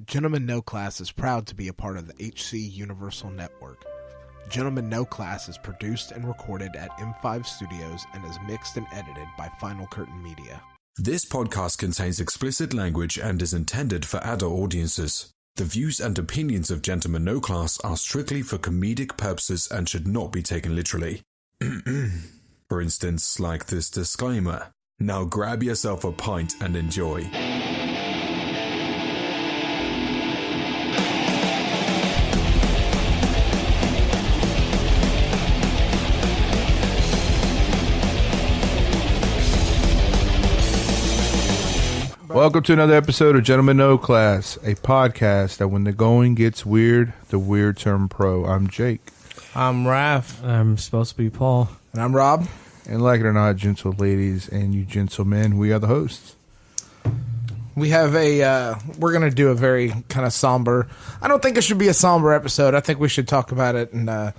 Gentlemen No Class is proud to be a part of the HC Universal Network. Gentlemen No Class is produced and recorded at M5 Studios and is mixed and edited by Final Curtain Media. This podcast contains explicit language and is intended for adult audiences. The views and opinions of Gentlemen No Class are strictly for comedic purposes and should not be taken literally. For instance, like this disclaimer. Now grab yourself a pint and enjoy. Welcome to another episode of Gentlemen No Class, a podcast that when the going gets weird, the weird turn pro. I'm Jake. I'm Raph. I'm supposed to be Paul. And I'm Rob. And like it or not, gentle ladies and you gentlemen, we are the hosts. We have we're going to do a very kind of somber, I don't think it should be a somber episode. I think we should talk about it and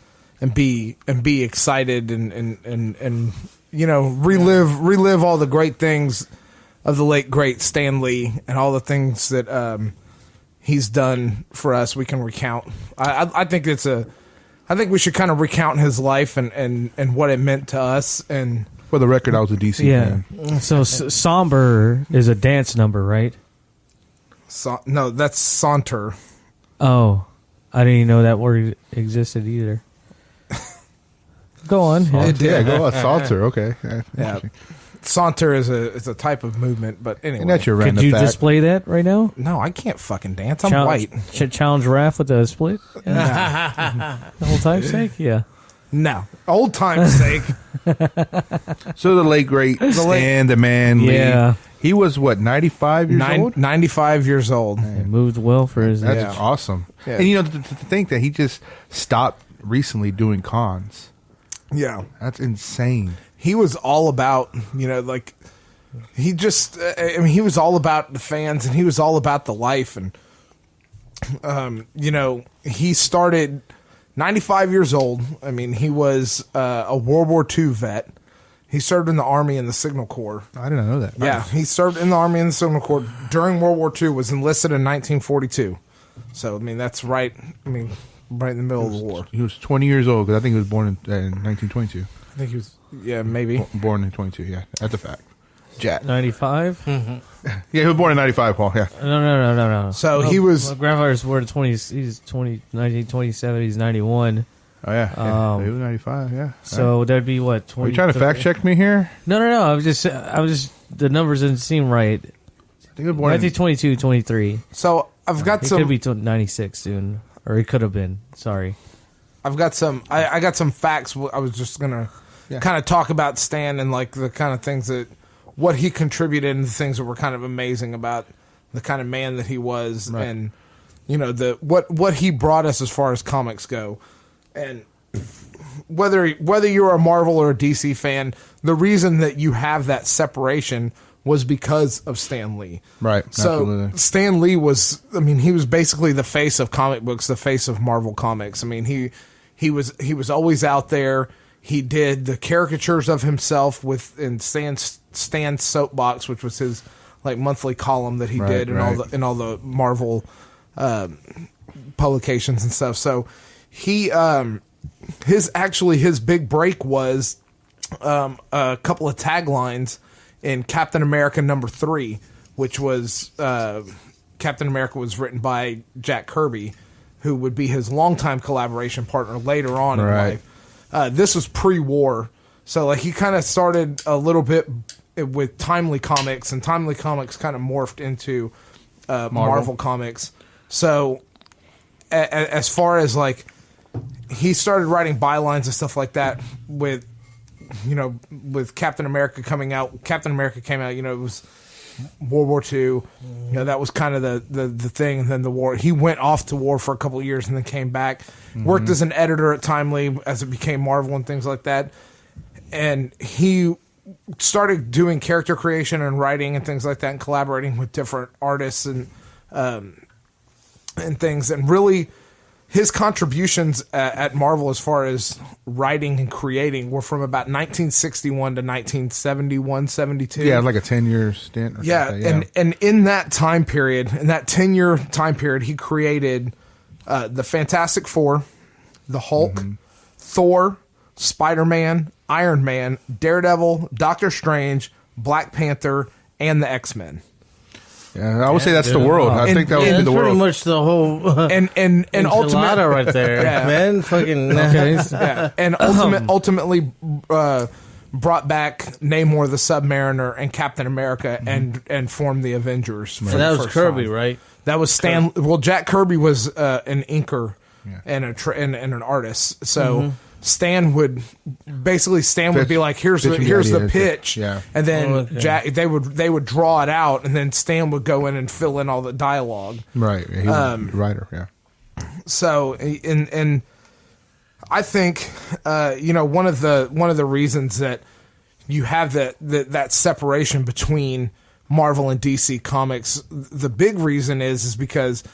be excited and you know, relive all the great things of the late great Stan Lee and all the things that he's done for us. We can recount. I think we should kind of recount his life and what it meant to us. And for the record, I was a DC fan. So somber is a dance number, right? No, that's saunter. Oh, I didn't even know that word existed either. Go on. Yeah, go on. Salter, okay. Yeah. Saunter is a type of movement, but anyway. And that's your Could random you fact. display that right now? No, I can't fucking dance. I'm white. Should challenge Raph with a split? Yeah. The whole time's sake? Yeah. No. Old time's sake. So the late great Stan, the man Yeah. Lee. He was what, 95 years old? 95 years old. He moved well for his That's age. awesome. Yeah. And you know, to think that he just stopped recently doing cons. Yeah. That's insane. He was all about, you know, like, he just, he was all about the fans and he was all about the life. And, you know, he started 95 years old. I mean, he was a World War II vet. He served in the Army and the Signal Corps. I didn't know that. Yeah, he served in the Army and the Signal Corps during World War II, was enlisted in 1942. So, I mean, that's right in the middle of the war. He was 20 years old because I think he was born in 1922. I think he was, yeah, maybe. Born in 22, yeah. That's a fact. Jack. 95? Mm-hmm. Yeah, he was born in 95, Paul, yeah. No. So he was... My grandfather's born in 1927, he's 91. Oh, yeah. He was 95, yeah. So that'd be what, 20? Are you trying to fact check me here? No. I was just, the numbers didn't seem right. I think he was born 1922, 23. So I've got It some... could be 96 soon. Or it could have been. Sorry. I've got some... I got some facts. I was just going to kind of talk about Stan and like the kind of things that... What he contributed and the things that were kind of amazing about the kind of man that he was. Right. And, you know, what he brought us as far as comics go. And whether you're a Marvel or a DC fan, the reason that you have that separation was because of Stan Lee. Right. So Absolutely. Stan Lee was, he was basically the face of comic books, the face of Marvel Comics. I mean, he was always out there. He did the caricatures of himself in Stan's Soapbox, which was his like monthly column that he did in all the Marvel publications and stuff. So he his big break was a couple of taglines in Captain America #3, which was Captain America was written by Jack Kirby, who would be his longtime collaboration partner later on in life. This was pre-war, so like he kind of started a little bit with Timely Comics, and Timely Comics kind of morphed into Marvel Comics. So as far as like he started writing bylines and stuff like that with Captain America coming out. Captain America came out, you know, it was World War II. You know, that was kind of the thing. And then the war, he went off to war for a couple of years and then came back. Worked as an editor at Timely as it became Marvel and things like that. And he started doing character creation and writing and things like that and collaborating with different artists and things. And really his contributions at Marvel as far as writing and creating were from about 1961 to 1971, 72. Yeah, like a 10-year stint. Or something. And in that time period, in that 10-year time period, he created the Fantastic Four, the Hulk, Thor, Spider-Man, Iron Man, Daredevil, Doctor Strange, Black Panther, and the X-Men. Yeah, I would say that's the world. I think that would be the world. Pretty much the whole And ultimately, right there, man. Fucking and ultimately brought back Namor the Submariner and Captain America and formed the Avengers. And that was Kirby, right? That was Stan. Well, Jack Kirby was an inker and an artist. So Stan would be like, here's the pitch, and then they would draw it out, and then Stan would go in and fill in all the dialogue. Right, he was the writer. Yeah. So and I think one of the reasons that you have that separation between Marvel and DC Comics, the big reason is because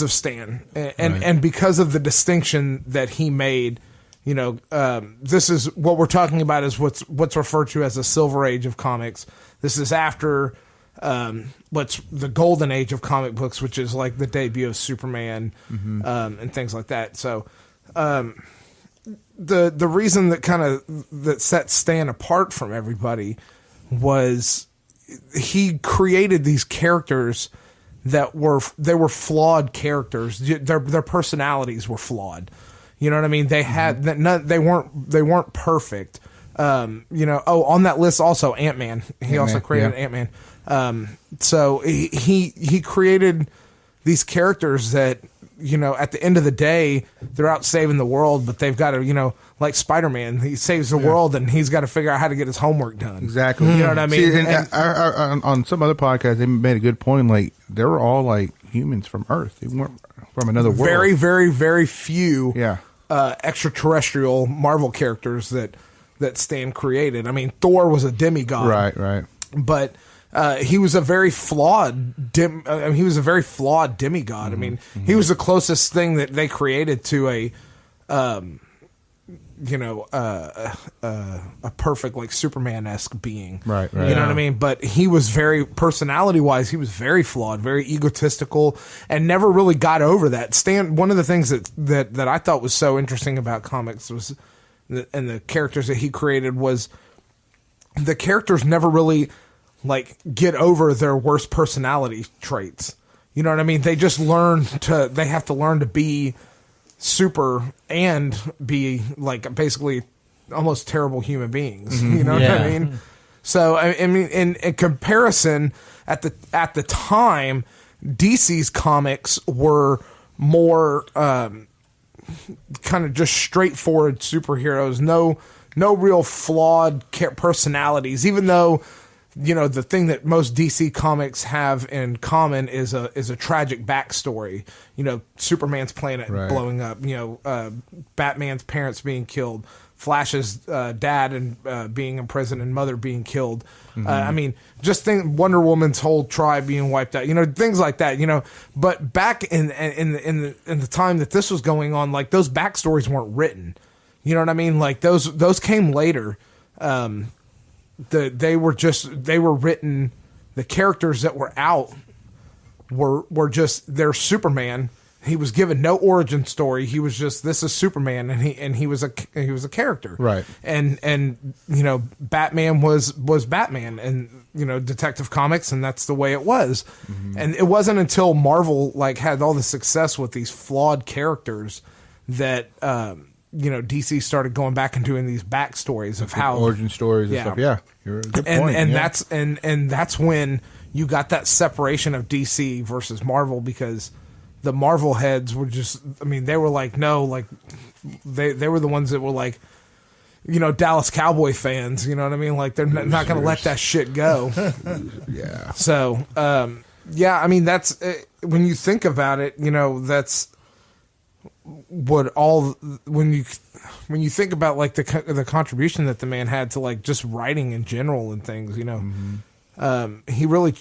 of Stan and because of the distinction that he made. This is what we're talking about is what's referred to as the Silver Age of comics. This is after what's the Golden Age of comic books, which is like the debut of Superman and things like that. So the reason that set Stan apart from everybody was he created these characters that were flawed characters. Their personalities were flawed. You know what I mean? They had they weren't perfect. On that list also Ant-Man. He also created Ant-Man. So he created these characters that, at the end of the day, they're out saving the world, but they've got to, like Spider-Man, he saves the world and he's got to figure out how to get his homework done. Exactly. You know what I mean? See, and on some other podcasts, they made a good point. Like, they were all like humans from Earth. They weren't from another world. Very, very, very few Yeah. Extraterrestrial Marvel characters that Stan created. I mean, Thor was a demigod. Right. But he was a very flawed demigod. I mean, he was the closest thing that they created to a perfect, like, Superman-esque being. Right. You know what I mean? But he was personality-wise, he was very flawed, very egotistical, and never really got over that. Stan, one of the things that I thought was so interesting about comics was, and the characters that he created, was the characters never really, like, get over their worst personality traits. You know what I mean? They just they have to learn to be super and be, like, basically almost terrible human beings. You know what I mean? So I mean, in comparison, at the time, DC's comics were more kind of just straightforward superheroes. No real flawed personalities. Even though, the thing that most DC comics have in common is a tragic backstory. Superman's planet blowing up. Batman's parents being killed. Flash's dad and being in prison, and mother being killed. I mean, just think Wonder Woman's whole tribe being wiped out. Things like that. But back in the time that this was going on, like, those backstories weren't written. You know what I mean? Like, those came later. They were written. The characters that were out were just, they're Superman. He was given no origin story. He was just, this is Superman, and he was a character, right? And Batman was Batman, and Detective Comics, and that's the way it was. And it wasn't until Marvel, like, had all the success with these flawed characters that DC started going back and doing these backstories of how origin stories and stuff. Yeah, you're a good point. And that's when you got that separation of DC versus Marvel, because the Marvel heads were just, I mean, they were like, no, like, they were the ones that were like, Dallas Cowboy fans, you know what I mean? Like, they're not going to let that shit go. Yeah. So, I mean, that's, when you think about it, that's what all, when you think about, like, the contribution that the man had to, like, just writing in general and things, he really,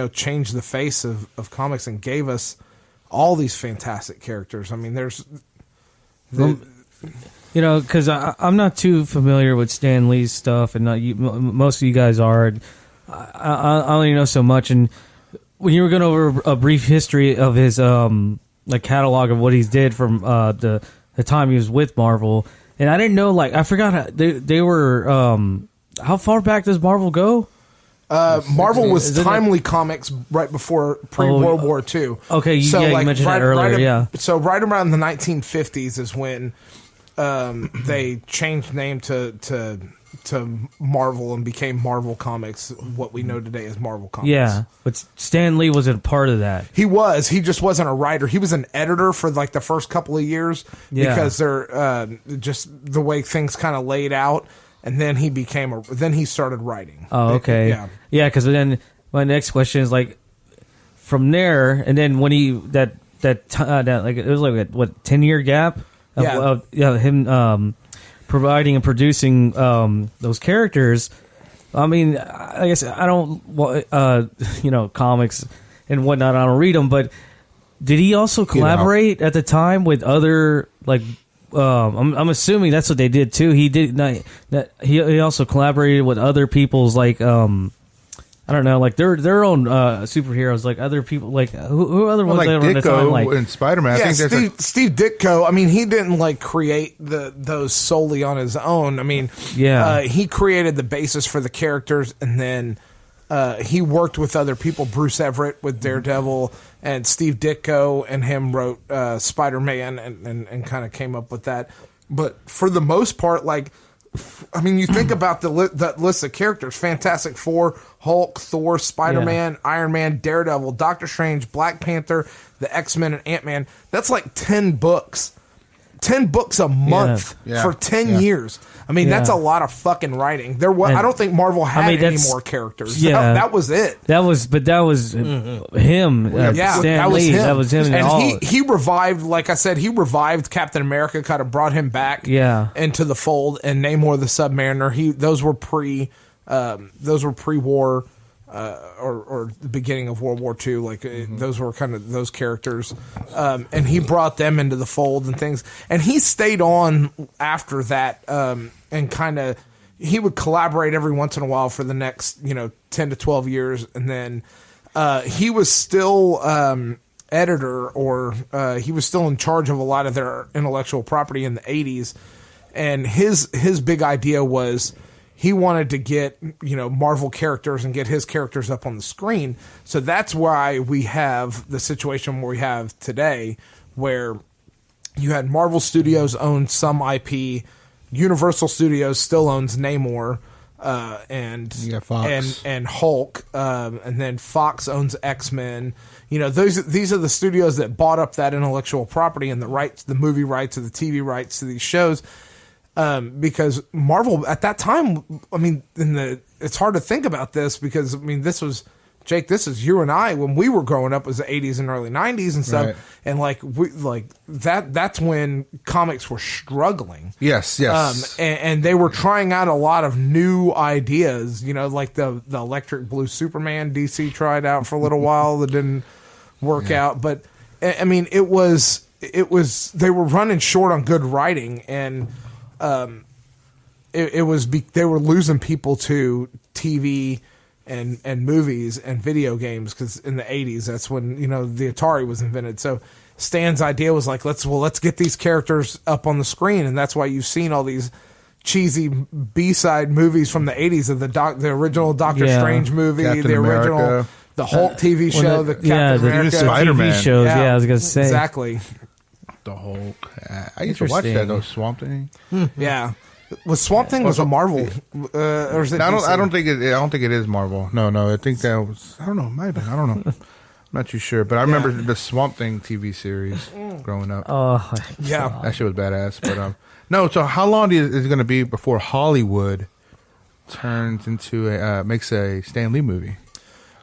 changed the face of comics and gave us all these fantastic characters. I mean, there's you know, because I'm not too familiar with Stan Lee's stuff, and most of you guys are. I only know so much. And when you were going over a brief history of his like catalog of what he's did from the time he was with Marvel, and I didn't know, like, I forgot how they were. How far back does Marvel go? Marvel was Timely Comics right before pre-World War II. Okay, you mentioned that earlier. So right around the 1950s is when they changed name to Marvel and became Marvel Comics, what we know today as Marvel Comics. Yeah, but Stan Lee wasn't a part of that. He was. He just wasn't a writer. He was an editor for like the first couple of years because they're just the way things kind of laid out. And then he started writing. Oh, okay. Yeah, because then my next question is like, from there, and then when he that like it was like what 10-year gap of him providing and producing those characters. I mean, I guess I don't comics and whatnot. I don't read them, but did he also collaborate at the time with other like? I'm assuming that's what they did too. He did not. He also collaborated with other people's like I don't know, like their own superheroes, like other people, like who other ones like they were at the time, like and Spider-Man. Yeah, I think Steve Ditko. I mean, he didn't like create those solely on his own. I mean, he created the basis for the characters, and then he worked with other people. Bruce Everett with Daredevil, and Steve Ditko and him wrote Spider-Man, and kind of came up with that. But for the most part, like, I mean, you think about that list of characters: Fantastic Four, Hulk, Thor, Spider-Man, Iron Man, Daredevil, Doctor Strange, Black Panther, the X-Men, and Ant-Man. That's like 10 books. 10 books a month for 10 years. I mean, that's a lot of fucking writing. I don't think Marvel had any more characters. Yeah, that was it. That was him. Stan Lee. That was him. And he revived, like I said, he revived Captain America, kind of brought him back into the fold, and Namor the Submariner. Those were pre-war. Or the beginning of World War II, like those were kind of those characters, and he brought them into the fold and things. And he stayed on after that, and kind of he would collaborate every once in a while for the next 10 to 12 years, and then he was still editor, or he was still in charge of a lot of their intellectual property in the 80s. And his big idea was, he wanted to get, Marvel characters and get his characters up on the screen. So that's why we have the situation where we have today, where you had Marvel Studios own some IP, Universal Studios still owns Namor, and Fox. and Hulk, and then Fox owns X-Men. These are the studios that bought up that intellectual property and the rights, the movie rights or the TV rights to these shows. Because Marvel at that time, I mean, it's hard to think about this because, I mean, this was, Jake, this is you and I when we were growing up, was the 80s and early 90s and stuff. Right. And that's when comics were struggling. Yes. And they were trying out a lot of new ideas, like the Electric Blue Superman DC tried out for a little while that didn't work out. But I mean, it was, they were running short on good writing, and they were losing people to TV and movies and video games, because in the 80s, that's when the Atari was invented. So Stan's idea was like, let's get these characters up on the screen, and that's why you've seen all these cheesy B-side movies from the 80s of the original Doctor Strange movie, Captain the original America. The Hulk TV show, the Captain America Spider-Man TV shows. Yeah, I was gonna say exactly. The Hulk. I used to watch that though. Swamp Thing. Yeah, Swamp Thing was a Marvel, or is it? I don't think it is Marvel. No. I think that was. I don't know. It might have been. I don't know. I'm not too sure, but I remember the Swamp Thing TV series growing up. Oh, yeah, that shit was badass. But no. So how long is it going to be before Hollywood turns into makes a Stan Lee movie?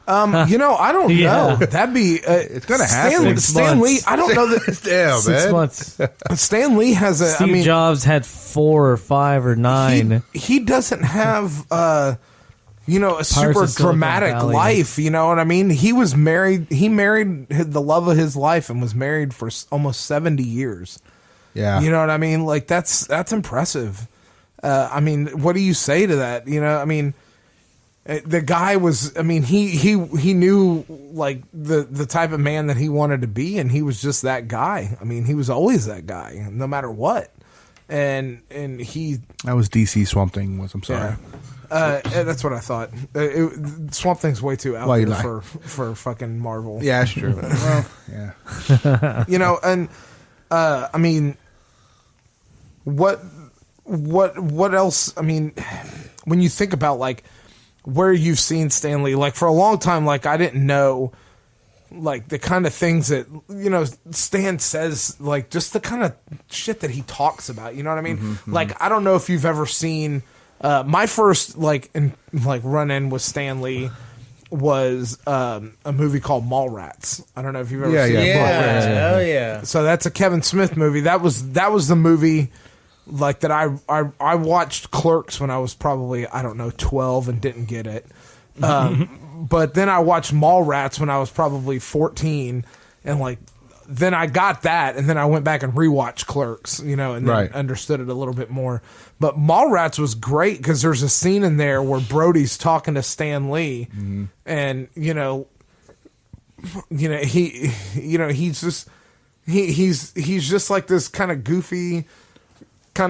I don't know. That'd be it's gonna happen. Stan Lee. I don't know that. Damn, 6 months. Stan Lee has a. Steve Jobs had 4 or 5 or 9. He doesn't have. a super of Silicon dramatic Valley. life. You know what I mean? He was married. He married the love of his life and was married for almost 70 years. Yeah. You know what I mean? Like that's impressive. I mean, what do you say to that? I mean, the guy was. I mean, he knew like the type of man that he wanted to be, and he was just that guy. I mean, he was always that guy, no matter what. And he. That was DC Swamp Thing. I'm sorry. Yeah. That's what I thought. Swamp Thing's way too out Why you there lie? for fucking Marvel. Yeah, that's true. Well, yeah. And I mean, what else? I mean, when you think about like where you've seen Stan Lee, like for a long time, like I didn't know like the kind of things that Stan says, like just the kind of shit that he talks about. You know what I mean? Like I don't know if you've ever seen. My first run in with Stan Lee was a movie called Mallrats. I don't know if you've ever seen it. Yeah, hell yeah. So that's a Kevin Smith movie. That was the movie like that I watched Clerks when I was probably 12 and didn't get it. But then I watched Mallrats when I was probably 14 and like then I got that, and then I went back and rewatched Clerks, and then understood it a little bit more. But Mallrats was great because there's a scene in there where Brody's talking to Stan Lee, and he's just like this kind of goofy,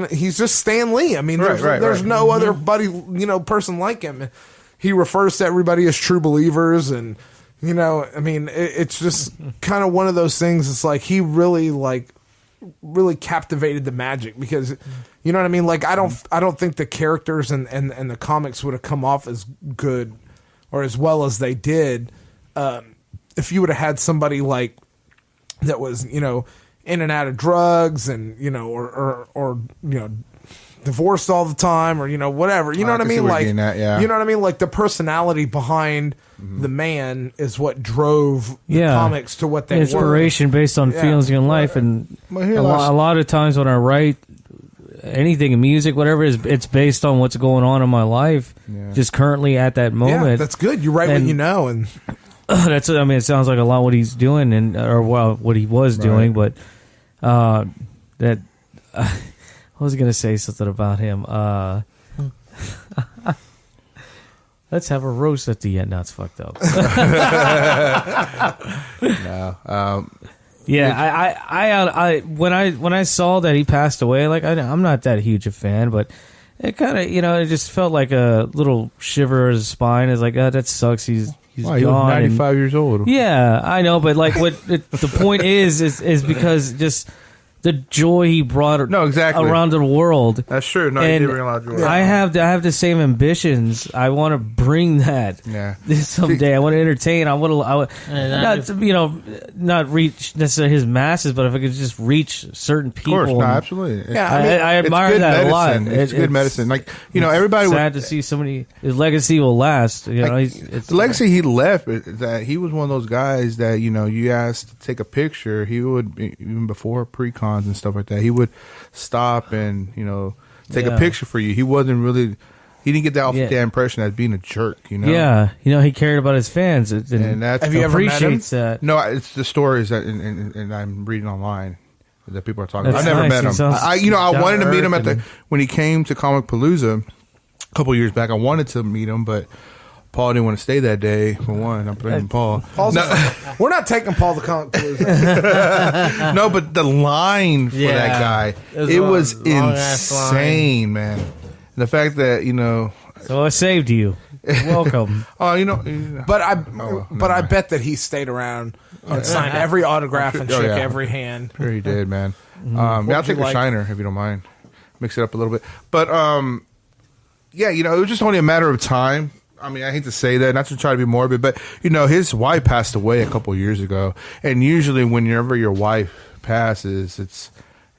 he's just Stan Lee. I mean, there's no other person like him. He refers to everybody as true believers and. I mean, it's just kind of one of those things. It's like he really captivated the magic because, you know what I mean? Like I don't think the characters and the comics would have come off as good or as well as they did if you would have had somebody like that was in and out of drugs and or divorced all the time or whatever. You know what I mean? Like you know what I mean? Like the personality behind the man is what drove the comics to what they inspiration were. Based on feelings in life. And a lot of times when I write anything in music, whatever it's based on what's going on in my life, just currently at that moment. Yeah, that's good. You write what you know, and that's. I mean, it sounds like a lot what he's doing, what he was doing, but that. I was going to say something about him. Let's have a roast at the end. No, it's fucked up. No. I when I saw that he passed away, like I'm not that huge a fan, but it kind of it just felt like a little shiver in his spine. It's like, that sucks. He's gone. He was 95 years old. Yeah, I know, but like the point is because just. The joy he brought around the world. That's true. No, he did bring a lot of joy. I have the same ambitions. I want to bring that someday. I want to entertain. I want to, not reach necessarily his masses, but if I could just reach certain people. Of course, no, absolutely. Yeah, I admire that a lot. It's good medicine. Like everybody. Sad to see somebody. His legacy will last. The legacy he left is that he was one of those guys that you asked to take a picture. He would even before pre-con and stuff like that. He would stop and take a picture for you. He wasn't really. He didn't get that impression as being a jerk. Yeah, he cared about his fans, and that's have you ever met him? That. No, it's the stories that and I'm reading online that people are talking about. That's I never nice. met him. I wanted to meet him when he came to Comic Palooza a couple years back. I wanted to meet him, but Paul didn't want to stay that day. For one, I'm blaming Paul. We're not taking Paul to Comic Palooza. No, but the line for that guy, it was insane, man. And the fact that so I saved you. Welcome. But I bet that he stayed around and signed every autograph and shook every hand. Sure, he did, man. I'll take a shiner if you don't mind. Mix it up a little bit, but it was just only a matter of time. I mean, I hate to say that, not to try to be morbid, but his wife passed away a couple years ago, and usually whenever your wife passes,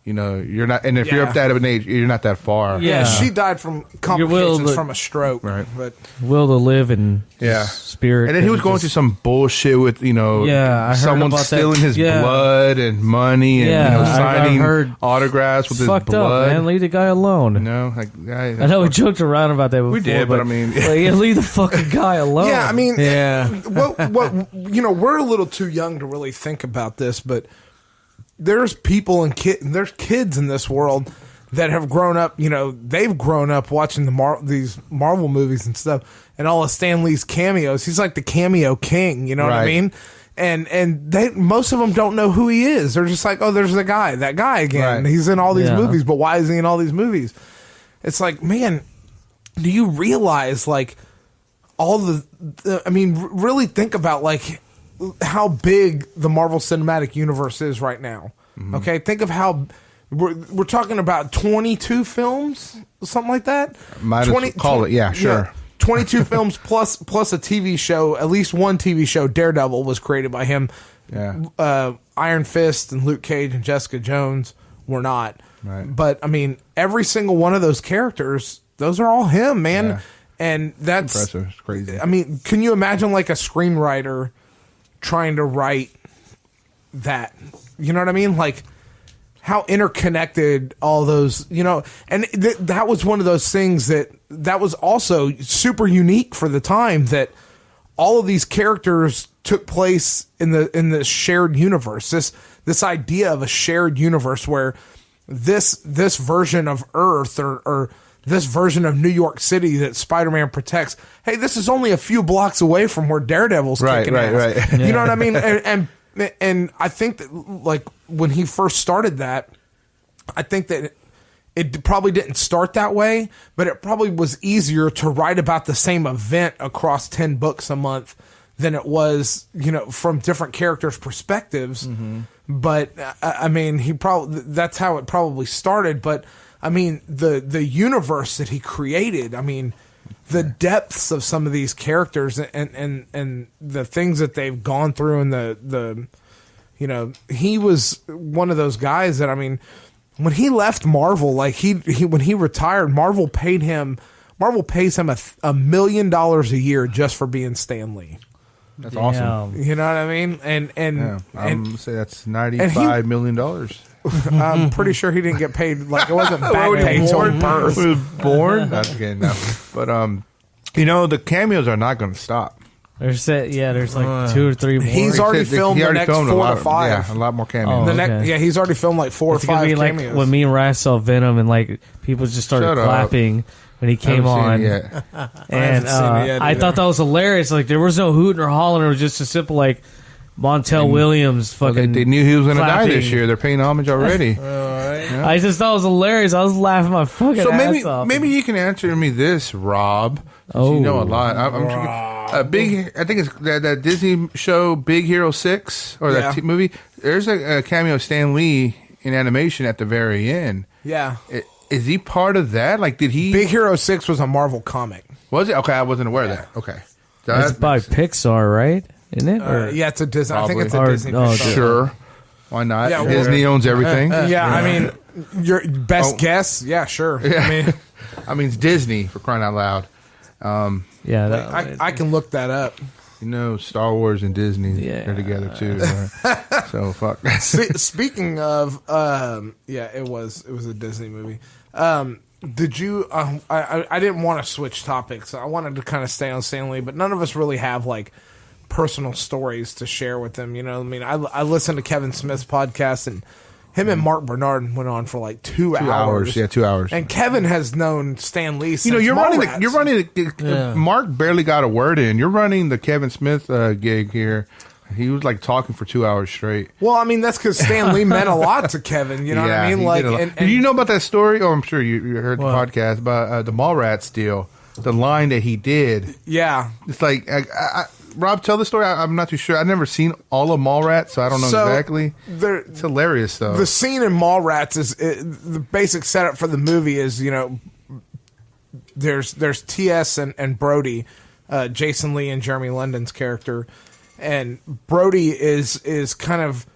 you're not. And if you're up that of an age, you're not that far. Yeah, she died from complications from a stroke. Right. But will to live and spirit. And then he was going through some bullshit with, I heard someone about stealing that. his blood and money and signing autographs with his blood. Fucked up, man. Leave the guy alone. I know we joked around about that before. We did, but I mean, leave the fucking guy alone. Yeah, I mean, what we're a little too young to really think about this, but there's people and there's kids in this world that have grown up. They've grown up watching these Marvel movies and stuff, and all of Stan Lee's cameos. He's like the cameo king. You know what I mean? And most of them don't know who he is. They're just like, oh, there's that guy again. Right. He's in all these movies, but why is he in all these movies? It's like, man, do you realize like all I mean, really think about like how big the Marvel Cinematic Universe is right now. Mm-hmm. Okay, think of how we're talking about 22 films, something like that. Might 20, call it, sure. Yeah, 22 films plus a TV show. At least one TV show, Daredevil, was created by him. Yeah, Iron Fist and Luke Cage and Jessica Jones were not. Right. But I mean, every single one of those characters, those are all him, man. Yeah. And that's impressive. It's crazy. I mean, can you imagine like a screenwriter trying to write that? You know what I mean? Like how interconnected all those, and that was one of those things that was also super unique for the time, that all of these characters took place in the shared universe. This idea of a shared universe where this version of Earth or this version of New York City that Spider-Man protects, hey, this is only a few blocks away from where Daredevil's kicking ass. Right. You know what I mean? And I think that like when he first started that, I think that it probably didn't start that way, but it probably was easier to write about the same event across 10 books a month than it was, from different characters' perspectives. Mm-hmm. But I mean, that's how it probably started. But I mean, the universe that he created, I mean, the depths of some of these characters and the things that they've gone through, and he was one of those guys that, I mean, when he left Marvel, like when he retired, Marvel pays him $1 million a year just for being Stan Lee. That's awesome. You know what I mean? And I'm gonna say that's $95 million. I'm pretty sure he didn't get paid, like it wasn't back pay until birth. He was born. That's okay, no. But the cameos are not going to stop. There's like 2 or 3 more. He's already filmed the next 4 to 5. Yeah, a lot more cameos. He's already filmed like 4 or 5 cameos. Like when me and Raz saw Venom, and like people just started clapping when he came on. And I thought that was hilarious. Like there was no hooting or hollering. It was just a simple like Montel Williams fucking. They knew he was going to die this year. They're paying homage already. Yeah. I just thought it was hilarious. I was laughing my fucking ass off. Maybe you can answer me this, Rob. You know a lot. I think it's that Disney show Big Hero 6 or that movie. There's a cameo of Stan Lee in animation at the very end. Yeah. Is he part of that? Like, did he? Big Hero 6 was a Marvel comic. Was it? Okay, I wasn't aware of that. Okay. It's by Pixar, right? Isn't it? Yeah, it's a Disney. I think it's a Disney. Sure. Why not? Yeah, Disney owns everything. I mean, your best guess? Yeah, sure. Yeah. I mean, it's Disney, for crying out loud. I can look that up. Star Wars and Disney, they're together too. Right? So fuck. Speaking of, it was a Disney movie. Did you? I didn't want to switch topics. I wanted to kind of stay on Stan Lee, but none of us really have like personal stories to share with them. You know what I mean? I listened to Kevin Smith's podcast, and him and Mark Bernard went on for like 2 hours. Yeah, 2 hours. And Kevin has known Stan Lee since you're running. Mark barely got a word in. You're running the Kevin Smith gig here. He was like talking for 2 hours straight. Well, I mean, that's because Stan Lee meant a lot to Kevin. You know what I mean? Like, did you know about that story? Oh, I'm sure you heard the podcast about the Mallrats deal. The line that he did. Yeah, it's like Rob, tell the story. I'm not too sure. I've never seen all of Mallrats, so I don't know exactly. It's hilarious, though. The scene in Mallrats is the basic setup for the movie is, there's T.S. and Brody, Jason Lee and Jeremy London's character, and Brody is kind of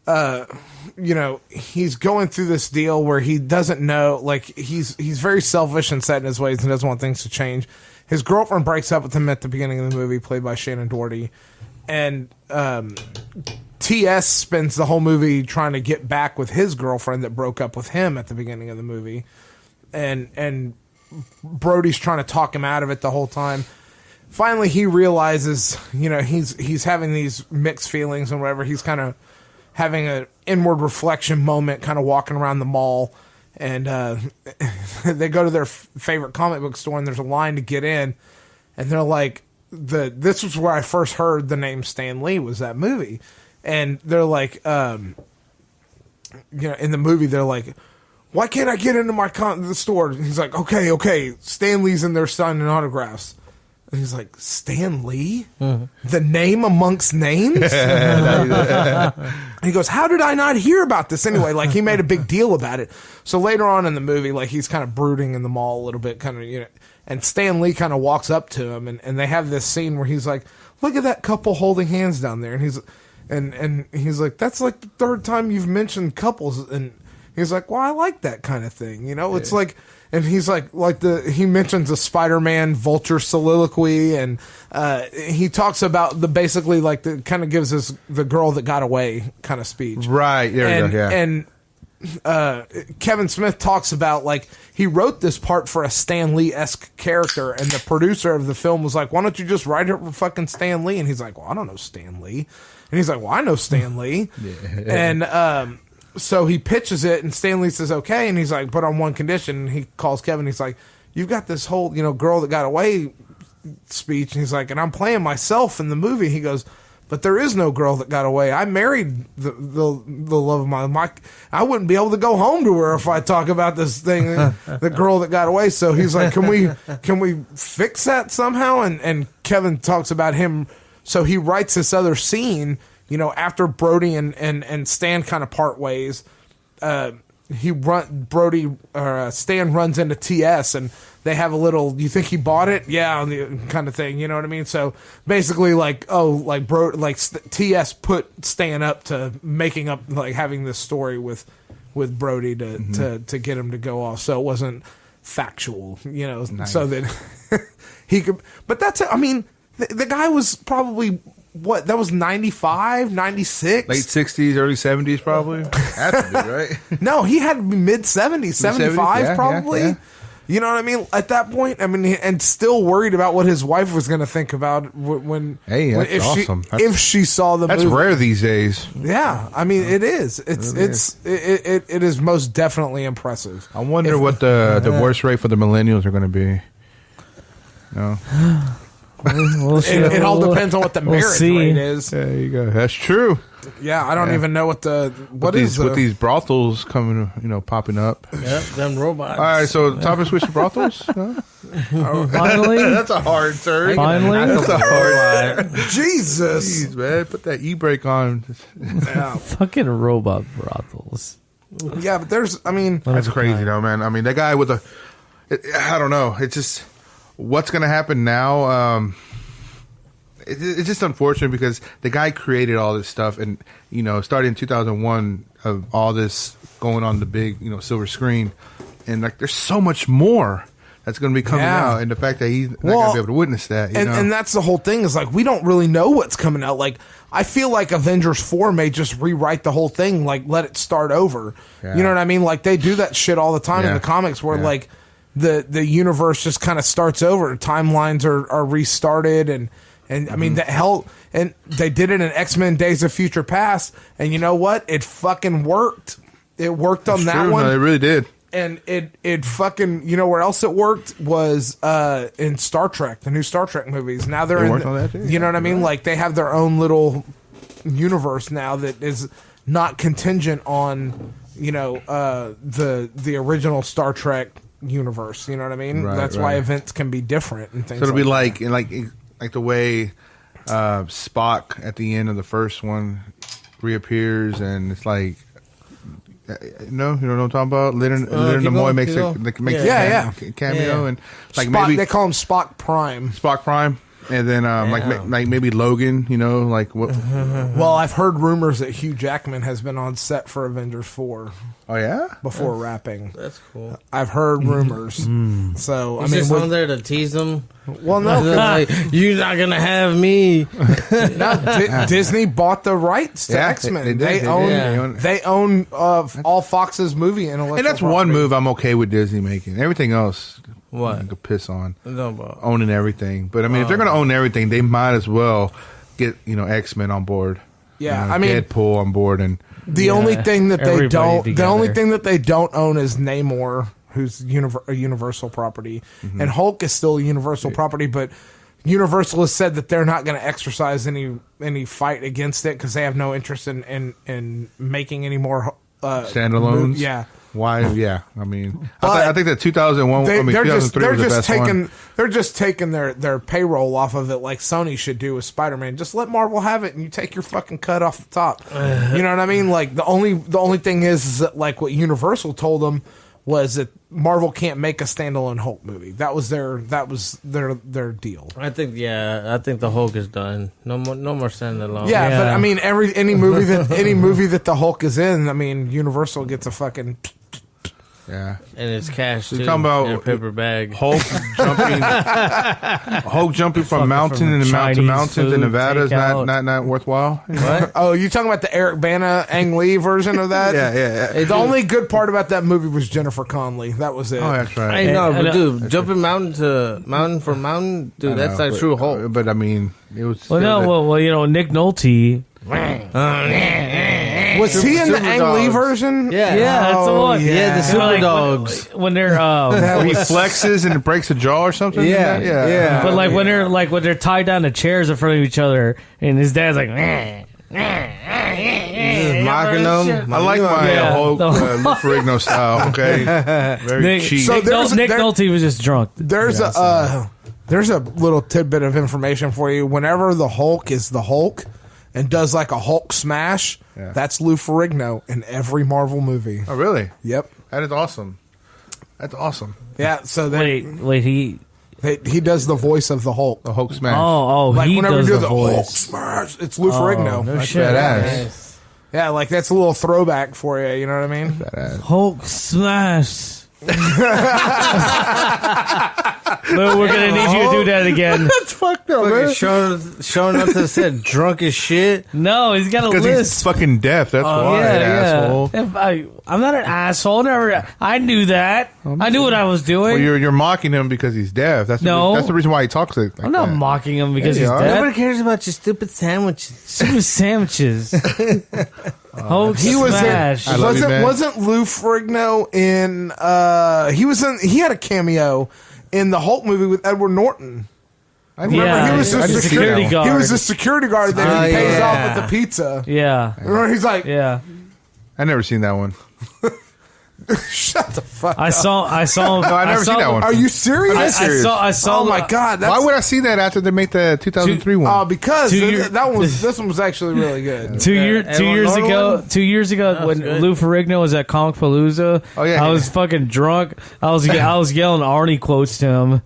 you know, he's going through this deal where he doesn't know, like, he's very selfish and set in his ways and doesn't want things to change. His girlfriend breaks up with him at the beginning of the movie, played by Shannon Doherty. And T.S. spends the whole movie trying to get back with his girlfriend that broke up with him at the beginning of the movie. And Brody's trying to talk him out of it the whole time. Finally, he realizes, you know, he's having these mixed feelings and whatever. He's kind of having an inward reflection moment, kind of walking around the mall. And they go to their favorite comic book store, and there's a line to get in. And they're like, this was where I first heard the name Stan Lee, was that movie. And they're like, you know, in the movie, they're like, why can't I get into the store? And he's like, okay, Stan Lee's in there signing autographs. And he's like, Stan Lee? The name amongst names? He goes, how did I not hear about this anyway? Like, he made a big deal about it. So later on in the movie, like, he's kind of brooding in the mall a little bit, kind of, you know, and Stan Lee kind of walks up to him, and they have this scene where he's like, look at that couple holding hands down there. And he's like, that's like the third time you've mentioned couples. And he's like, well, I like that kind of thing. You know, it's like, and he's like he mentions a Spider-Man Vulture soliloquy, and he talks about basically like kind of gives us the girl that got away kind of speech. Right. There you go. Yeah. And Kevin Smith talks about, like, he wrote this part for a Stan Lee-esque character, and the producer of the film was like, why don't you just write it for fucking Stan Lee? And he's like, well, I don't know Stan Lee. And he's like, well, I know Stan Lee. And so he pitches it, and Stan Lee says, okay. And he's like, but on one condition. And he calls Kevin. He's like, you've got this whole, you know, girl that got away speech. And he's like, and I'm playing myself in the movie. He goes, but there is no girl that got away. I married the love of my life. I wouldn't be able to go home to her if I talk about this thing, the girl that got away. So he's like, can we fix that somehow? And Kevin talks about him. So he writes this other scene, you know, after Brody and Stan kind of part ways. Stan runs into TS, and they have a little, you think he bought it? Yeah, kind of thing, you know what I mean? So basically, like, TS put Stan up to making up, like, having this story with Brody to get him to go off, so it wasn't factual, you know, nice. So that he could, but that's, I mean, the guy was probably, what, that was 95, 96? Late 60s, early 70s, probably. Had to be, right? No, he had to be mid-70s, 75 probably. Yeah. You know what I mean? At that point, I mean, and still worried about what his wife was going to think about when. Hey, that's awesome. If she saw the movie. That's rare these days. Yeah, I mean, it is. It is most definitely impressive. I wonder what the divorce rate for the millennials are going to be. No. It all depends on what the marriage rate is. There you go. That's true. Yeah, I don't even know what with these brothels coming, you know, popping up. Yep, them robots. All right, so topic switch to brothels. No? Finally, that's a hard turn. Finally, that's a hard. Jesus, jeez, man, put that e-brake on. Yeah. Fucking robot brothels. Yeah, but that's crazy though, man. I mean, that guy with I don't know. It's just what's gonna happen now. It's just unfortunate because the guy created all this stuff, and you know, started in 2001 of all this going on the big, you know, silver screen, and like there's so much more that's going to be coming out, and the fact that he's not going to be able to witness that, you know? And that's the whole thing is like we don't really know what's coming out. Like I feel like Avengers 4 may just rewrite the whole thing, like let it start over. Yeah. You know what I mean? Like they do that shit all the time in the comics where like the universe just kind of starts over, timelines are restarted, and I mean, and they did it in X-Men Days of Future Past, and you know what? It fucking worked. It worked on that one. No, it really did. And it fucking, you know where else it worked was in Star Trek, the new Star Trek movies. Now they're worked on that too. You know what I mean? Like they have their own little universe now that is not contingent on, you know, the original Star Trek universe. You know what I mean? Right, That's why events can be different and things. So it'll be that. like the way Spock at the end of the first one reappears, and it's like, no, you know what I'm talking about? Leonard Nimoy makes a cameo, Spock, and like Spock, they call him Spock Prime. Spock Prime. And then like maybe Logan, you know, like what? Well, I've heard rumors that Hugh Jackman has been on set for Avengers 4 Oh yeah, before wrapping. That's cool. I've heard rumors. So I He's mean, just on there to tease them. well, no, Like, you're not gonna have me. no, Disney bought the rights to Yeah, X-Men. they did. They own all Fox's movie intellectual and that's one property. move I'm okay with Disney making. Everything else, What? you could piss on No, bro. owning everything. But I mean, if they're gonna own everything, they might as well get X-Men on board. Yeah, You know, I mean, Deadpool on board and. the only thing that they everybody don't, together. the only thing that they don't own is Namor, who's a Universal property, and Hulk is still a Universal property, but Universal has said that they're not going to exercise any fight against it because they have no interest in making any more Standalones? Yeah. Why? Yeah, I mean, But I think that 2001, They're 2003 was the best one. They're just taking their payroll off of it, like Sony should do with Spider-Man. Just let Marvel have it, and you take your fucking cut off the top. You know what I mean? Like the only thing is that like what Universal told them was that Marvel can't make a standalone Hulk movie. That was their deal. I think the Hulk is done. No more standalone. Yeah, Yeah. but I mean, any movie that the Hulk is in, I mean, Universal gets a fucking. Yeah, and it's cash too. You're talking about in a paper bag. Hulk jumping from mountain from to mountain to Chinese mountain to food Nevada is takeout. not worthwhile. What? Oh, you talking about the Eric Bana, Ang Lee version of that? Yeah. The only good part about that movie was Jennifer Connelly. That was it. Oh, that's right. I know, And- but dude, jumping mountain to mountain for mountain, dude, that's like true Hulk. But I mean, it was. Well, still no, well, Nick Nolte. Was he in the Super Ang Lee Dogs. version? Yeah. Yeah, that's the one. Yeah, the Super Like, Dogs. when they're where he flexes and it breaks a jaw or something. Yeah, yeah. yeah. but like when they're tied down to chairs in front of each other, and his dad's like, Just mocking them. I like my Yeah. Hulk Lou Ferrigno style. Okay, very Nick, cheap. So Nick, there's- Nick there- Nolte was just drunk. There's a little tidbit of information for you. Whenever the Hulk is the Hulk and does like a Hulk smash, Yeah. that's Lou Ferrigno in every Marvel movie. Oh, really? Yep. That is awesome. That's awesome. Yeah. So Wait, he he does the voice of the Hulk. The Hulk smash. Like he whenever does you do the the Hulk voice. smash, it's Lou Ferrigno. no That's shit. badass. Yeah, like that's a little throwback for you. You know what I mean? Badass. Hulk smash. But we're gonna need you to do that again. That's fucked up, man. Showing up to the set drunk as shit. No, he's got a Because he's list. fucking deaf. That's why, asshole. If I'm not an asshole. Never. I knew that. I knew what I was doing. Well, you're mocking him because he's deaf. That's No. that's the reason why he talks like that. I'm not mocking him because Yeah, he's you are. dead. Nobody cares about your stupid sandwiches. Super sandwiches. Hulk He was smash. I love you, man. wasn't Lou Ferrigno in he had a cameo in the Hulk movie with Edward Norton. I remember Yeah, he was I the didn't see security that one. guard. He was the security guard that Oh, he pays yeah. off with the pizza. Yeah. Remember, he's like, Yeah. I never seen that one. shut the fuck I up. saw him. No, I never seen that one. Are you serious? I saw oh my god! That's, Why would I see that after they make the 2003 one? because 2 years- this one was actually really good. 2 years Edward ago, Norton? 2 years ago, when good. Lou Ferrigno was at Comic Palooza, Oh, yeah. I was fucking drunk. I was yelling Arnie quotes to him.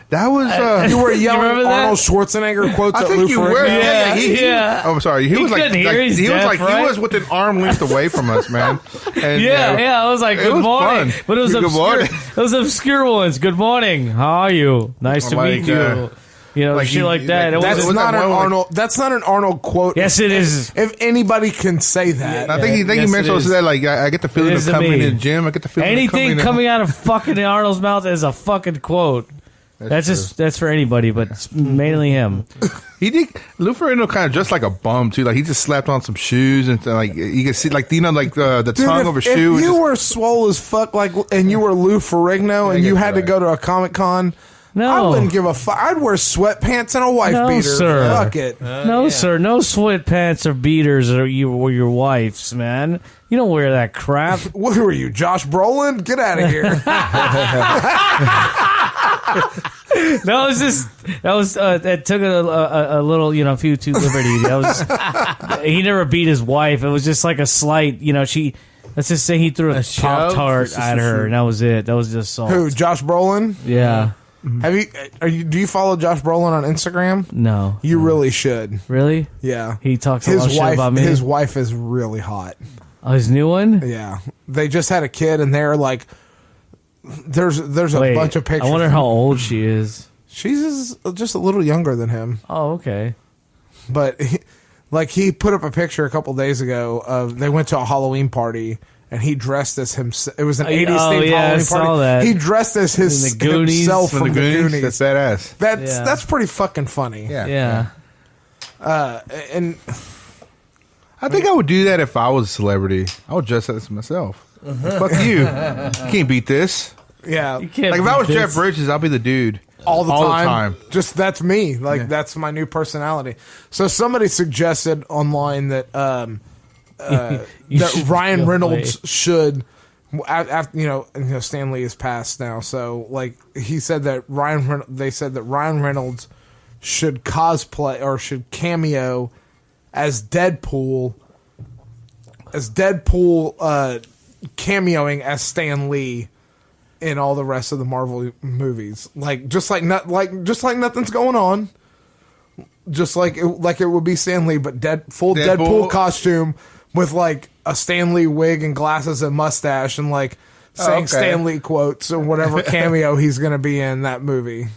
That was. You were yelling remember that? Arnold Schwarzenegger quotes I at think Lou you Ferrigno. were. Yeah, he- yeah. Oh, I'm sorry. He was like, couldn't hear. He's he was deaf, like right? he was within arm length away from us, man. And, Yeah. I was like, it "Good was morning," fun. but it was Good obscure. morning. It was obscure ones. Good morning. How are you? Nice to Like, meet you. You know, like shit he- like that. like, It That's was, was not that an one, like- Arnold. That's not an Arnold quote. yes, it is. If anybody can say that, I think he Yes, meant it to is. say that. Like I get the feeling It of is to coming me. in the gym. I get the feeling Anything of coming out of fucking Arnold's mouth is a fucking quote. That's for anybody, but it's mainly him. He did. Lou Ferrigno kind of dressed like a bum too. Like he just slapped on some shoes and like you can see like the Dude, tongue if, of a if shoe. you just- were swole as fuck, like, and you were Lou Ferrigno, and I you guess had to right. go to a Comic Con, No. I wouldn't give a fuck. I'd wear sweatpants and a wife No, beater. sir. Fuck it. No, sir. No sweatpants or beaters or your wife's, man. You don't wear that crap. What were you, Josh Brolin? Get out of here. No, it was just that took a little, a few too liberty. He never beat his wife. It was just like a slight, let's just say he threw a shove? Pop-Tart at her, and that was it. That was just assault. Who, Josh Brolin? Yeah. Do you follow Josh Brolin on Instagram? No. You really should. Really? Yeah. He talks a lot of shit about me. His wife is really hot. Oh, his new one? Yeah. They just had a kid, and they're like, there's a bunch of pictures. I wonder how old she is. She's just a little younger than him. Oh, okay. But he put up a picture a couple days ago of they went to a Halloween party. And he dressed as himself. It was an 80s themed Halloween party. That. He dressed as himself from the Goonies. That's badass. That's pretty fucking funny. Yeah. And I think I would do that if I was a celebrity. I would dress as myself. Fuck you. You can't beat this. yeah, You can't Like if I was beat Jeff this. Bridges, I'll be the dude. all the time. time. Just that's me. Like that's my new personality. So somebody suggested online that that should Ryan go Reynolds play. should. After Stan Lee is passed now, so like he said that they said that Ryan Reynolds should cosplay or should cameo as Deadpool cameoing as Stan Lee in all the rest of the Marvel movies, just like nothing's going on, just like it would be Stan Lee, but full Deadpool costume with like a Stan Lee wig and glasses and mustache and like saying Stan Lee quotes or whatever cameo he's gonna be in that movie.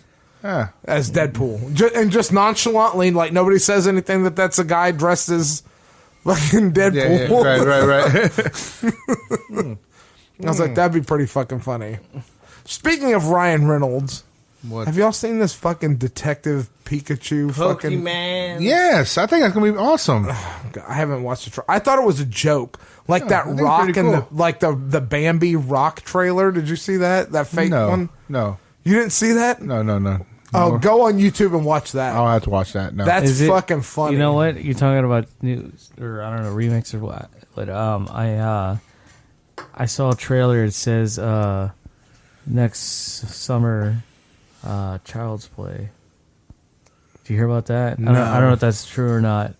As Deadpool, and just nonchalantly, like nobody says anything that's a guy dressed as fucking Deadpool. Right. I was like, that'd be pretty fucking funny. Speaking of Ryan Reynolds, What? have y'all seen this fucking Detective Pikachu fucking? Pokemon. Yes, I think that's gonna be awesome. I haven't watched the I thought it was a joke, like that I think it's rock pretty and cool. the Bambi rock trailer. Did you see that fake one? No, You didn't see that? no. Oh, go on YouTube and watch that. I'll have to watch that. No, That's Is it- fucking funny. You know what? You're talking about news or I don't know remix or what? But I saw a trailer. It says next summer, Child's Play. Do you hear about that? I don't know if that's true or not.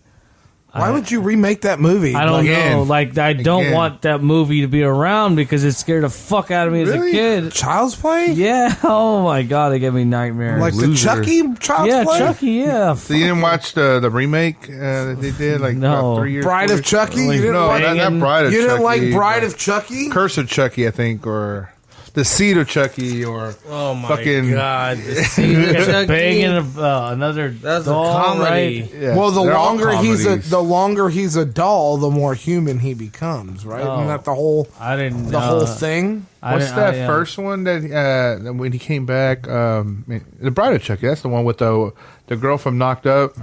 Why would you remake that movie? I don't know. Like I don't Again. want that movie to be around because it scared the fuck out of me as a Really? kid. Child's Play? Yeah. Oh my god, it gave me nightmares. Like Loser. the Chucky Child's yeah, Play? Chucky. Yeah. So you didn't watch the remake that they did like No. about 3 years? Bride of Chucky? You didn't No, like, not Bride of you Chucky. didn't like Bride but of Chucky? Curse of Chucky, I think, or The Seed of Chucky, or Oh my fucking god! Chucky. Banging another That's doll, a comedy. right? Yeah, Well, the they're all longer he's comedies. a doll, the more human he becomes, right? Oh. Isn't that the whole I didn't. whole thing? What's that first one that when he came back? The Bride of Chucky. That's the one with the girl from Knocked Up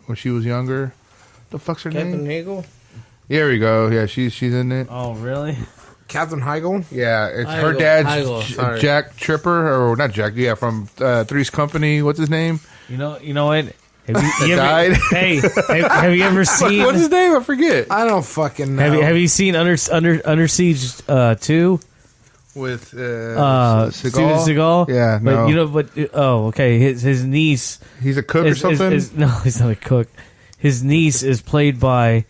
when she was younger. The fuck's her Katherine name? Heigl. Here we go. Yeah, she's in it. Oh, really? Katherine Heigl? Yeah, it's her Heigl. dad's Heigl, sorry. Jack Tripper, or not Jack. Yeah, from Three's Company. What's his name? You know what? Have That you died? Hey, have you ever seen? What's his name? I forget. I don't fucking know. Have you seen Under Siege 2? With Steven Seagal. Seagal? Yeah, But no. okay. His niece He's a cook or something. no, he's not a cook. His niece is played by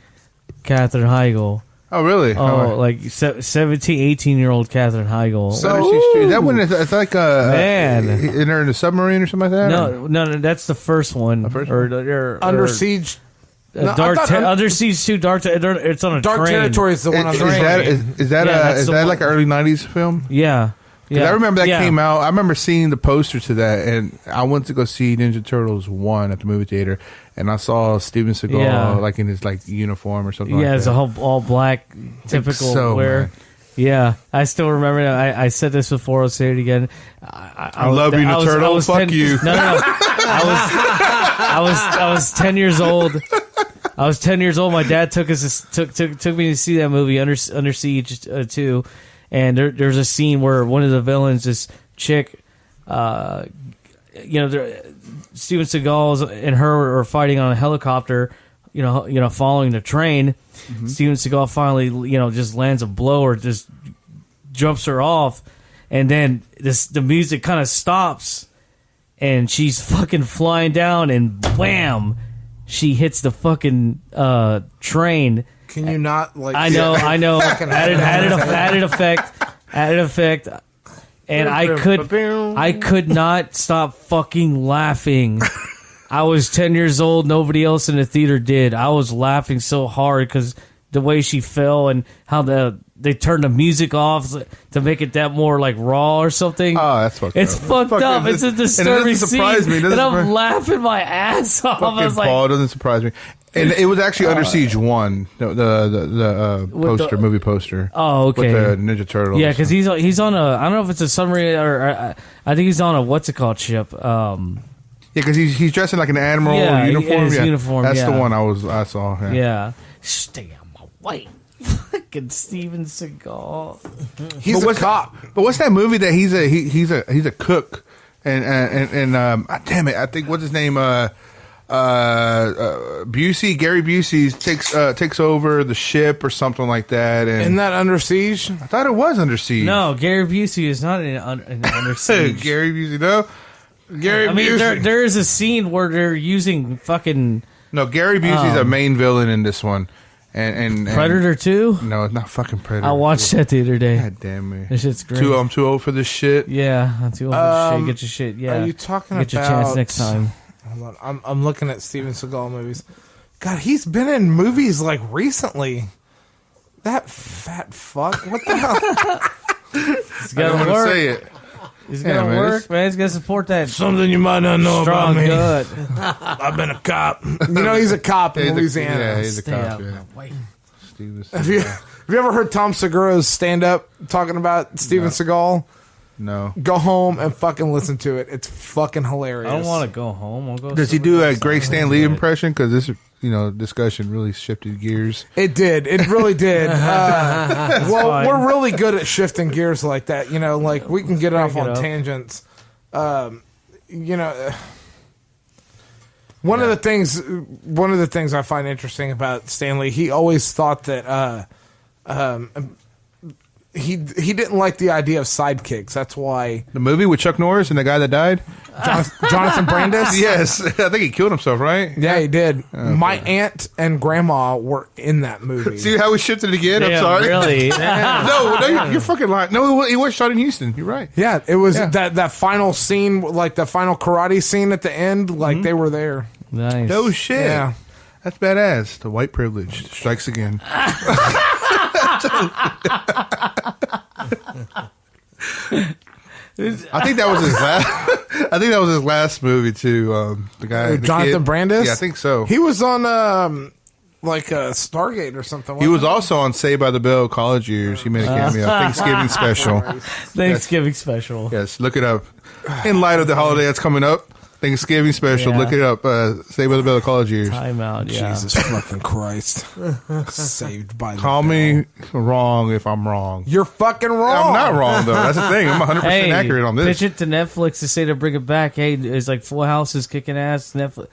Katherine Heigl. Oh, really? Oh, like 17, 18-year-old Katherine Heigl. So, that one is it's like Man. in her in a submarine or something like that. No, that's the first one. first Or Under Siege? No, I Dark thought Under Siege 2. It's on a Dark train. Territory is the one on Is the that train. is that Yeah, that's is the that one. like an early '90s film? Yeah. 'Cause I remember that came out. I remember seeing the poster to that, and I went to go see Ninja Turtles 1 at the movie theater, and I saw Steven Seagal Yeah. like in his like uniform or something. Yeah, like it's that. a whole all black typical so, wear. man. Yeah, I still remember that. I said this before. I'll say it again. I love being a turtle. Fuck 10 you. No. I was 10 years old. I was 10 years old. My dad took me to see that movie Under Siege 2, and there's a scene where one of the villains, this chick, Steven Seagal and her are fighting on a helicopter, following the train. Mm-hmm. Steven Seagal finally, just lands a blow or just jumps her off, and then the music kind of stops, and she's fucking flying down, and wham, she hits the fucking train. Can you not like? I know. Added effect, and I could not stop fucking laughing. I was 10 years old. Nobody else in the theater did. I was laughing so hard because the way she fell and how they turned the music off to make it that more like raw or something. Oh, that's fucked it's up. fucked up. It's a disturbing surprise scene. me. And I'm laughing my ass off. I was like, Paul, it doesn't surprise me. And it was actually Under Siege 1, the poster, movie poster. Oh, okay. With the Ninja Turtles. Yeah, because he's on a, I don't know if it's a submarine or I think he's on a, what's it called, ship. Yeah, because he's dressed in like an admiral uniform. His uniform. That's the one I saw. Yeah. Stay on my way. Fucking Steven Seagal. He's a cop. But what's that movie that he's a cook and damn it, I think what's his name Busey, Gary Busey takes over the ship or something like that. And Isn't that Under Siege? I thought it was Under Siege. No, Gary Busey is not in Under Siege. Gary Busey, no. Gary Busey. There is a scene where they're using fucking No, Gary Busey's a main villain in this one. And Predator 2? No, it's not fucking Predator. I watched that the other day. God damn me. This shit's great. I'm too old for this shit. Yeah, I'm too old for shit. Get your shit. Yeah. Are you talking Get your about- chance next time. Hold on. I'm looking at Steven Seagal movies. God, he's been in movies like recently. That fat fuck. What the hell? He's I don't got want to to work. say it. He's Yeah, got to man, work, it's- man. He's got to support that Something you might not know strong about me. gut. I've been a cop. You know he's a cop in Louisiana. Yeah, he's a Stay cop. out Yeah. my way. Steven Have you ever heard Tom Segura's stand up talking about Steven Seagal? No. Go home and fucking listen to it. It's fucking hilarious. I don't want to go home. I'll go. Does he somewhere do a else. Greg Stan Lee impression? Because this, discussion really shifted gears. It did. It really did. Well, fine. we're really good at shifting gears like that. Like we can get off Break it on up. tangents. One of the things I find interesting about Stanley, he always thought that he didn't like the idea of sidekicks. That's why The movie with Chuck Norris and the guy that died? Jonathan Brandis. Yes. I think he killed himself, right? Yeah, he did. My aunt and grandma were in that movie. See how we shifted again? I'm Damn, sorry. Really? No, you're fucking lying. No, he was shot in Houston. You're right. Yeah, it was Yeah. that final scene, like the final karate scene at the end, like they were there. Nice. No shit. Yeah. That's badass. The white privilege strikes again. I think that was his last. I think that was his last movie too. The guy, the Jonathan kid. Brandis? Yeah, I think so. He was on Stargate or something. He was wasn't also on Saved by the Bell college years. He made a cameo. Thanksgiving special. Thanksgiving special. Yes, look it up. In light of the holiday that's coming up, Thanksgiving special. Yeah. Look it up. Saved by the Bell college years. Time out. Yeah. Jesus fucking Christ. Saved by the Call Bell. me wrong if I'm wrong. You're fucking wrong. I'm not wrong though. That's the thing. I'm 100% Hey, accurate on this. pitch it to Netflix to say to bring it back. Hey, it's like Full House is kicking ass. Netflix,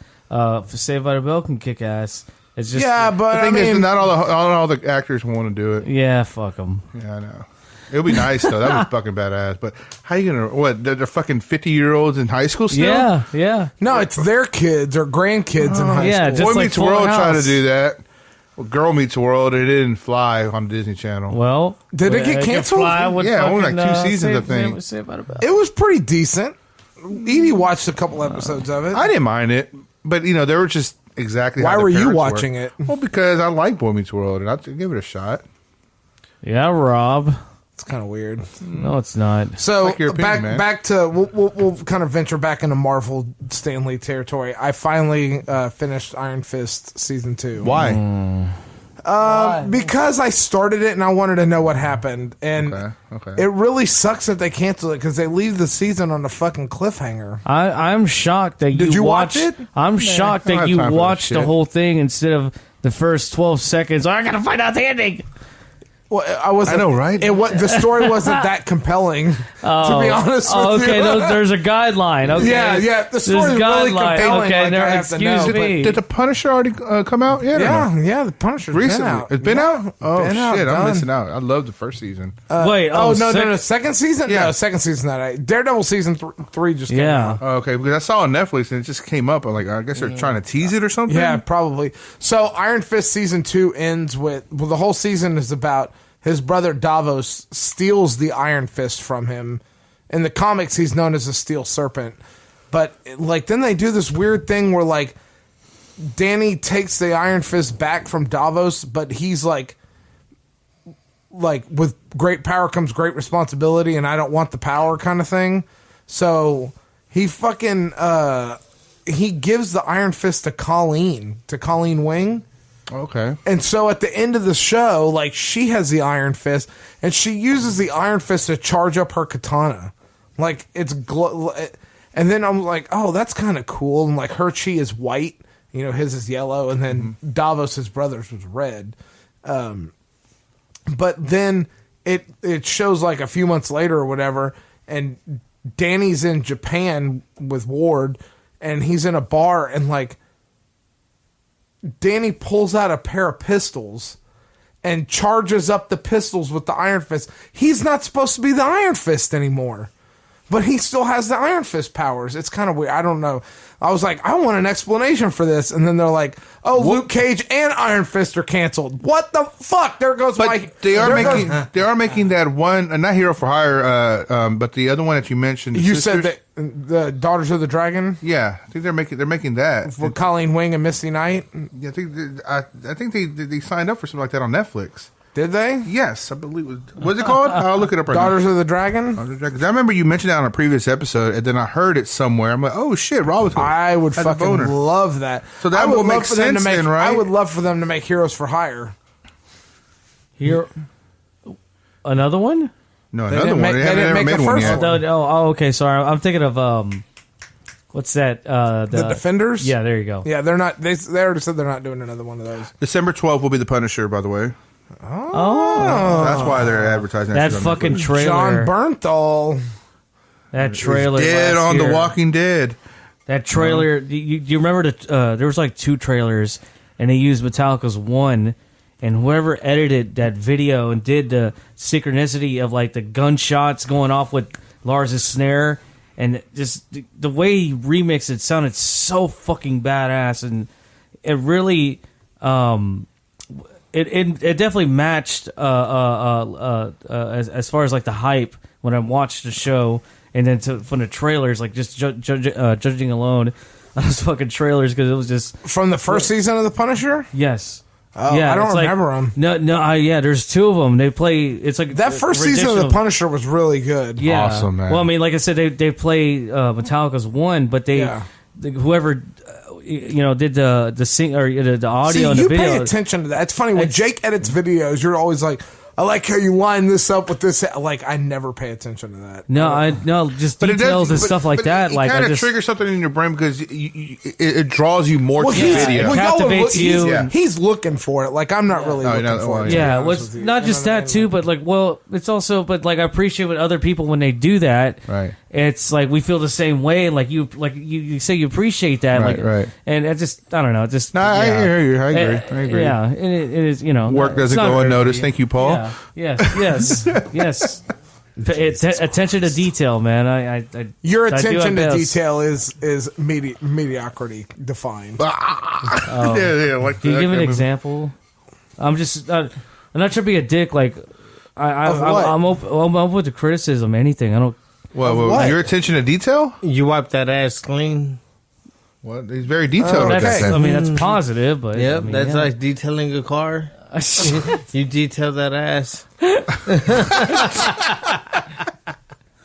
Saved by the Bell can kick ass. It's just Yeah, but The I thing is, mean, not all the actors want to do it. yeah, fuck them. Yeah, I know. It would be nice though. That would be fucking badass. But how you gonna? What? They're fucking 50-year-olds in high school still. Yeah. no, it's their kids or grandkids in high yeah, school. just Boy like Meets Full World tried to House. do that. Well, Girl Meets World. It didn't fly on Disney Channel. Well, Did it get can canceled? fly with Yeah, only fucking, like 2 seasons, I think. Saved by the Bell. It was pretty decent. Edie watched a couple episodes of it. I didn't mind it, but they were just exactly. Why how the were you parents watching it? Well, because I like Boy Meets World, and I'd give it a shot. Yeah, Rob. It's kind of weird. No, it's not. So Like your opinion, man. back to we'll kind of venture back into Marvel Stanley territory. I finally finished Iron Fist season 2. Why? Because I started it and I wanted to know what happened, and Okay. it really sucks that they cancel it because they leave the season on a fucking cliffhanger. I'm shocked that Did you watch it? I'm shocked I don't that have you time for that watched the shit. whole thing instead of the first 12 seconds. I gotta find out the ending. Well, I was. I know, right? The story wasn't that compelling, to be honest with Okay, you. there's a guideline. Okay, Yeah, the story's There's really guideline. compelling. Okay, like, no, I have to excuse know, me. Did the Punisher already come out yet? or no? Yeah, the Punisher's Recently, been out. it's been out. Oh been out, shit, I'm done. missing out. I love the first season. Wait, Oh, no, no, second season? Yeah. No, second season. Daredevil season 3 just came out. Oh, okay, because I saw on Netflix and it just came up. I'm like, I guess they're trying to tease it or something. Yeah, probably. So Iron Fist season 2 ends with the whole season is about his brother Davos steals the Iron Fist from him In the comics, he's known as a Steel Serpent. But like then they do this weird thing where like Danny takes the Iron Fist back from Davos, but he's like with great power comes great responsibility, and I don't want the power kind of thing. So he fucking he gives the Iron Fist to Colleen Wing. Okay. And so at the end of the show, like she has the Iron Fist, and she uses the Iron Fist to charge up her katana. Like it's and then I'm like, oh, that's kind of cool. And like her chi is white, you know, his is yellow, and then Davos, his brother's, was red. But then it shows like a few months later or whatever, and Danny's in Japan with Ward, and he's in a bar, and like Danny pulls out a pair of pistols and charges up the pistols with the Iron Fist. He's not supposed to be the Iron Fist anymore, but he still has the Iron Fist powers. It's kind of weird. I don't know. I was like, I want an explanation for this. And then they're like, oh, Luke Cage and Iron Fist are canceled. What the fuck? There goes But my... they are making that one, not Hero for Hire, but the other one that you mentioned. You sisters. said that the Daughters of the Dragon? Yeah, I think they're making that. For Colleen Wing and Misty Knight? Yeah, I think they signed up for something like that on Netflix. Did they? Yes, I believe. What's it called? I'll look it up right Daughters now. of the Dragon? Daughters of the Dragon. I remember you mentioned that on a previous episode, and then I heard it somewhere. I'm like, oh shit, Rob. I would fucking love that. So that I would will love make for them to sense make, then, right? I would love for them to make Heroes for Hire. Another one? No, They another didn't one. make- They they haven't didn't never make made the one first yet. one. Oh, okay. Sorry, I'm thinking of what's that? The Defenders? Yeah, there you go. Yeah, they're not. They already said they're not doing another one of those. December 12th will be the Punisher, by the way. Oh, That's why they're advertising that shit on fucking Netflix. trailer. John Bernthal. That trailer. Dead last on year. The Walking Dead. That trailer. You remember there was like 2 trailers, and they used Metallica's one, and whoever edited that video and did the synchronicity of like the gunshots going off with Lars's snare, and just the way he remixed it sounded so fucking badass, and it really it definitely matched as far as like the hype when I watched the show, and then from the trailers, like just judging alone on those fucking trailers, because it was just From the first season of The Punisher? yes. Oh, Yeah, I don't it's like- remember them. No, yeah. There's 2 of them. They play. It's like That first season of The Punisher was really good. Yeah, Awesome, man. Well, I mean, like I said, they play Metallica's one, but they Yeah. whoever did the sing or the audio See, and the you video. pay attention to that. It's funny when It's- Jake edits videos. You're always like, I like how you line this up with this. Like, I never pay attention to that. No, just details and stuff like that. It Like kind I of just triggers something in your brain because it draws you more to the he's, video. well, y'all are captivates he's- you. Yeah. He's looking for it. Like, I'm not really Oh, looking no, for well, it. to be yeah, honest well, with you. not You just know what I that mean? too, but like, well, it's also, but like, I appreciate with other people when they do that. Right. It's like we feel the same way. Like you say you appreciate that. Right, like, right. And I don't know. Just No, I hear you. I agree. Yeah, and it is. Work it's doesn't not go very- unnoticed. Thank you, Paul. Yeah. Yes. Yes. Attention to detail, man. I Your I do my attention to best. detail is mediocrity defined. Yeah, like Can you that give an movie. example? I'm just. I'm not trying to be a dick. Like Of what? I'm open to criticism. Anything. I don't. what? Your attention to detail? You wipe that ass clean. Well, he's very detailed with That's, that. I mean, that's positive, but Yep, I mean, that's yeah. like detailing a car. You detail that ass.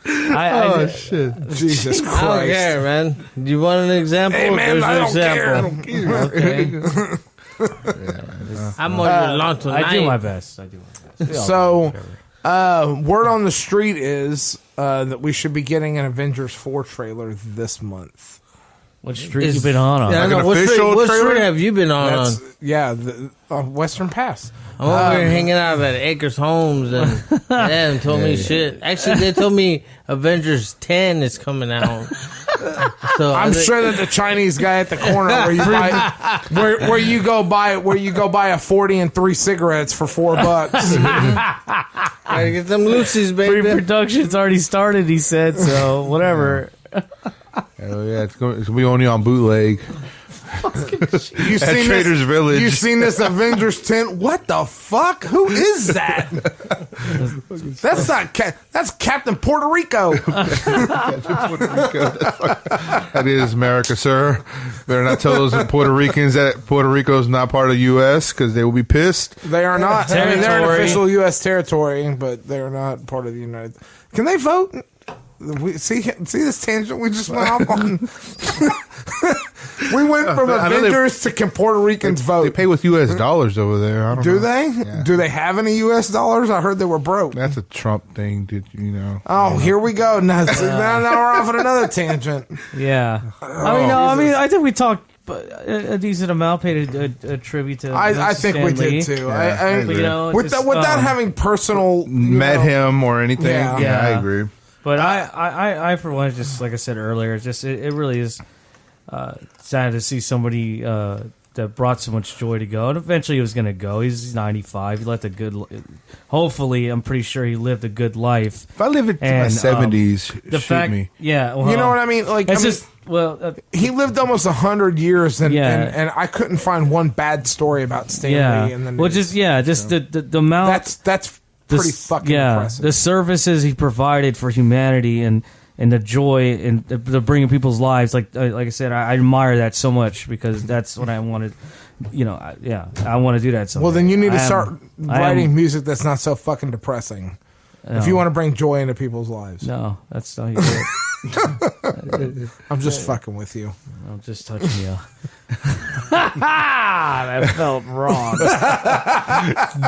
I, shit. Jesus I don't Christ. care, man. Do you want an example? Hey, man, There's I an don't care. I example. don't care. Okay. I'm on your lawn tonight. I do my best. We all So, do whatever. word on the street is that we should be getting an Avengers 4 trailer this month. What street you been on? Yeah, I Like know. an What street, official what trailer? street have you been on? That's the Western Pass. I'm over here hanging out at Acres Homes, and they haven't told me shit. Actually, they told me Avengers 10 is coming out. So I'm sure that the Chinese guy at the corner where you buy where you go buy a 40 and 3 cigarettes for $4. Gotta get them Lucy's, baby. Pre-production's already started. He said so. Whatever. Oh yeah, it's gonna be only on bootleg. You At Trader's Village. You seen this Avengers tent? What the fuck? Who is that? That's not. That's Captain Puerto Rico. That is America, sir. Better not tell those Puerto Ricans that Puerto Rico is not part of the U.S. because they will be pissed. They are not. I mean, they're an Territory. official U.S. territory, but they are not part of the United. Can they vote? We see this tangent we just went off on. We went from I know Avengers to can Puerto Ricans vote. They pay with U.S. dollars over there. I don't Do know. they? Yeah. Do they have any U.S. dollars? I heard they were broke. That's a Trump thing, you know. Oh, here we go. Now we're off on another tangent. Yeah. I think we talked a decent amount, paid a tribute to. I think we Stan Lee. did too. Yeah, I agree. You know, without having personal Met him or anything. Yeah. Yeah, I agree. But I for one, just like I said earlier, it really is sad to see somebody that brought so much joy to go. And eventually he was going to go. He's 95. He lived a good. Hopefully, I'm pretty sure he lived a good life. If I live into my 70s, The shoot fact, me. yeah, well, You know what I mean? Like, It's I mean, just well, he lived almost 100 years, and, Yeah. and I couldn't find one bad story about Stan yeah. Lee. In the news. Well, just the amount. That's the pretty s- fucking yeah, impressive. the services he provided for humanity and the joy and the bringing people's lives. Like I said, I admire that so much because that's what I wanted. You know, I want to do that. Someday. Well, then you need to I am- start I am- writing music that's not so fucking depressing. If you want to bring joy into people's lives. No, that's not it. I'm just fucking with you. I'm just touching you. That felt wrong.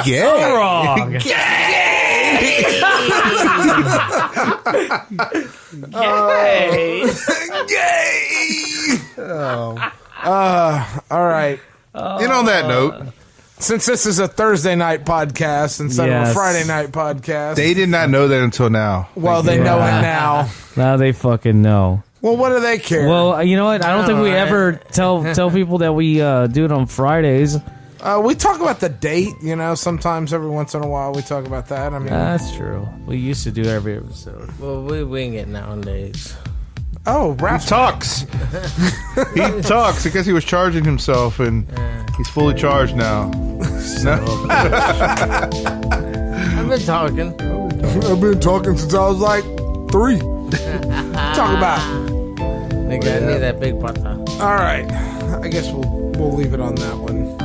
Yeah. Wrong. All right. And on that note, Since this is a Thursday night podcast instead of a Yes. Friday night podcast, they did not know that until now. well, they know it now. Now they fucking know. Well, what do they care? Well, you know what? I don't think we ever tell people that we do it on Fridays. We talk about the date, you know, sometimes every once in a while we talk about that. I mean, That's true. We used to do every episode. Well, we wing it nowadays. oh, He rap. talks. He talks. I guess he was charging himself, and he's fully charged now. I've been talking. I've been talking since I was like 3. Talk about. Nigga, I need that big pata. All right. I guess we'll leave it on that one.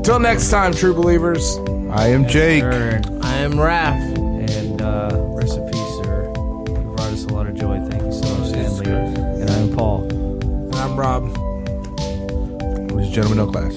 Till next time, true believers. I am Jake. I am Raph. And rest in peace, sir. You brought us a lot of joy. Thank you so much, Stanley. And I'm Paul. And I'm Rob. Ladies and gentlemen, no class.